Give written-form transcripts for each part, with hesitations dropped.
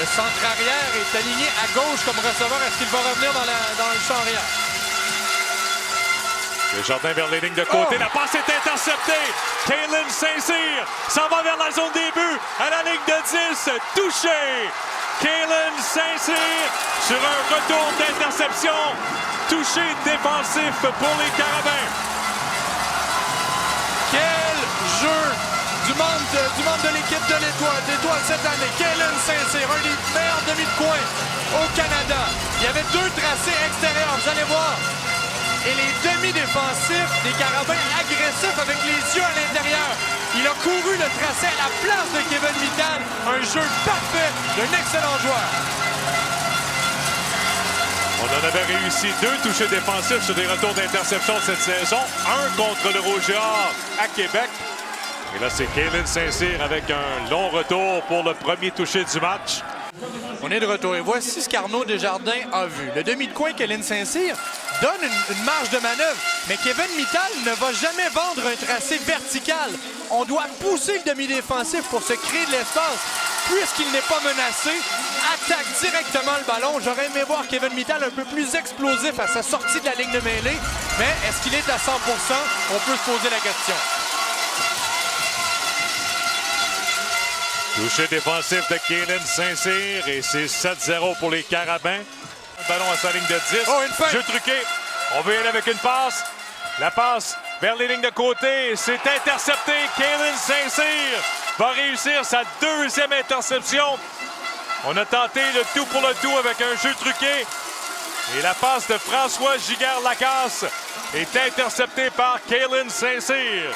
Le centre arrière est aligné à gauche comme receveur. Est-ce qu'il va revenir dans le champ arrière? Desjardins vers les lignes de côté. La passe est interceptée. Kalen Saint-Cyr s'en va vers la zone des buts. À la ligne de 10. Touché. Kalen Saint-Cyr sur un retour d'interception. Touché défensif pour les Carabins. Quel jeu du membre de l'équipe de l'Étoile cette année. Kalen Saint-Cyr, un des meilleurs demi de coin au Canada. Il y avait 2 tracés extérieurs, vous allez voir. Et les demi-défensifs des Carabins agressifs avec les yeux à l'intérieur. Il a couru le tracé à la place de Kevin Mittal. Un jeu parfait d'un excellent joueur. On en avait réussi 2 touchés défensifs sur des retours d'interception cette saison. Un contre le Rouge-et-Or à Québec. Et là, c'est Kalen Saint-Cyr avec un long retour pour le premier touché du match. On est de retour et voici ce qu'Arnaud Desjardins a vu. Le demi de coin, Kalen Saint-Cyr, donne une marge de manœuvre, mais Kevin Mittal ne va jamais vendre un tracé vertical. On doit pousser le demi-défensif pour se créer de l'espace. Puisqu'il n'est pas menacé, attaque directement le ballon. J'aurais aimé voir Kevin Mittal un peu plus explosif à sa sortie de la ligne de mêlée, mais est-ce qu'il est à 100%? On peut se poser la question. Touché défensif de Kalen Saint-Cyr et c'est 7-0 pour les Carabins. Le ballon à sa ligne de 10. Oh, une feinte. Jeu truqué. On veut y aller avec une passe. La passe vers les lignes de côté. C'est intercepté. Kalen Saint-Cyr va réussir sa 2e interception. On a tenté le tout pour le tout avec un jeu truqué. Et la passe de François Giguère-Lacasse est interceptée par Kalen Saint-Cyr.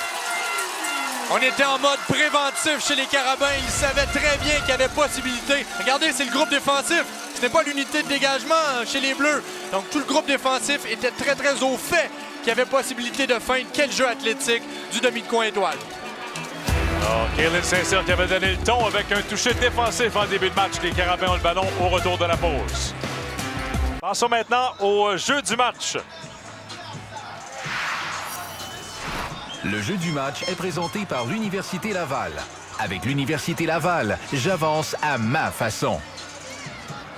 On était en mode préventif chez les Carabins. Ils savaient très bien qu'il y avait possibilité. Regardez, c'est le groupe défensif. Ce n'est pas l'unité de dégagement chez les Bleus. Donc, tout le groupe défensif était très, très au fait qu'il y avait possibilité de feinte. Quel jeu athlétique du demi de coin étoile. Alors, Kalen Saint-Cyr qui avait donné le ton avec un toucher défensif en début de match. Les Carabins ont le ballon au retour de la pause. Passons maintenant au jeu du match. Le jeu du match est présenté par l'Université Laval. Avec l'Université Laval, j'avance à ma façon.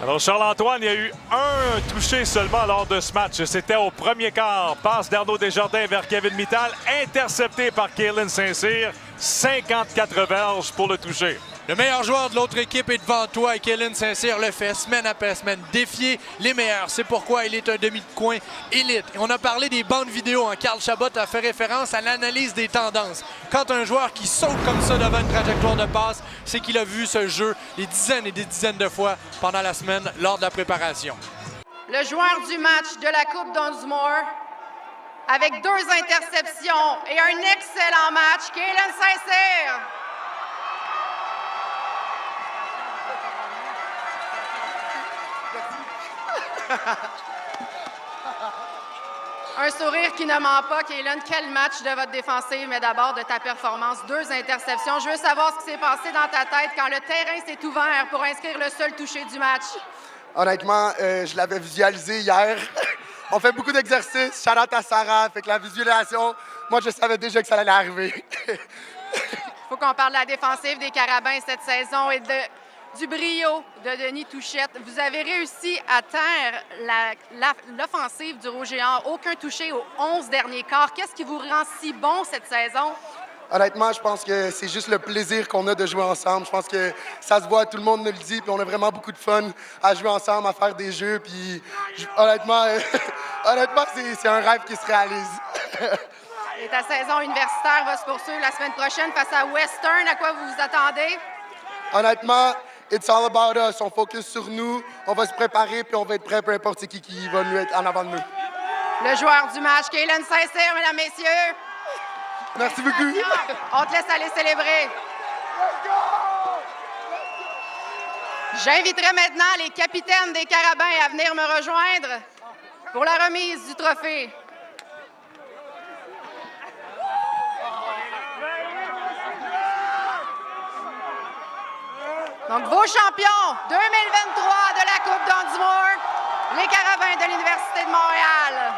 Alors, Charles-Antoine, il y a eu un touché seulement lors de ce match. C'était au premier quart. Passe d'Arnaud Desjardins vers Kevin Mittal, intercepté par Kalen Saint-Cyr. 54 verges pour le toucher. Le meilleur joueur de l'autre équipe est devant toi et Kalen Saint-Cyr le fait semaine après semaine. Défier les meilleurs, c'est pourquoi il est un demi de coin élite. Et on a parlé des bandes vidéo. Carl Chabot a fait référence à l'analyse des tendances. Quand un joueur qui saute comme ça devant une trajectoire de passe, c'est qu'il a vu ce jeu des dizaines et des dizaines de fois pendant la semaine lors de la préparation. Le joueur du match de la Coupe Dunsmore, avec 2 interceptions et un excellent match, Kalen Saint-Cyr. Un sourire qui ne ment pas, Kalen. Quel match de votre défensive, mais d'abord de ta performance. 2 interceptions. Je veux savoir ce qui s'est passé dans ta tête quand le terrain s'est ouvert pour inscrire le seul touché du match. Honnêtement, je l'avais visualisé hier. On fait beaucoup d'exercices. Shout out à Sarah. Fait que la visualisation, moi, je savais déjà que ça allait arriver. Il faut qu'on parle de la défensive des Carabins cette saison et du brio de Denis Touchette. Vous avez réussi à taire l'offensive du Rouge-et-Or. Aucun touché aux 11 derniers quarts. Qu'est-ce qui vous rend si bon cette saison? Honnêtement, je pense que c'est juste le plaisir qu'on a de jouer ensemble. Je pense que ça se voit, tout le monde nous le dit, puis on a vraiment beaucoup de fun à jouer ensemble, à faire des jeux. Puis honnêtement, c'est un rêve qui se réalise. Et ta saison universitaire va se poursuivre la semaine prochaine face à Western. À quoi vous vous attendez? Honnêtement, it's all about us. On focus sur nous, on va se préparer, puis on va être prêt peu importe qui va nous être en avant de nous. Le joueur du match, Kalen Saint-Cyr, mesdames, messieurs. Merci beaucoup. On te laisse aller célébrer. J'inviterai maintenant les capitaines des Carabins à venir me rejoindre pour la remise du trophée. Donc, vos champions 2023 de la Coupe Dunsmore, les Carabins de l'Université de Montréal.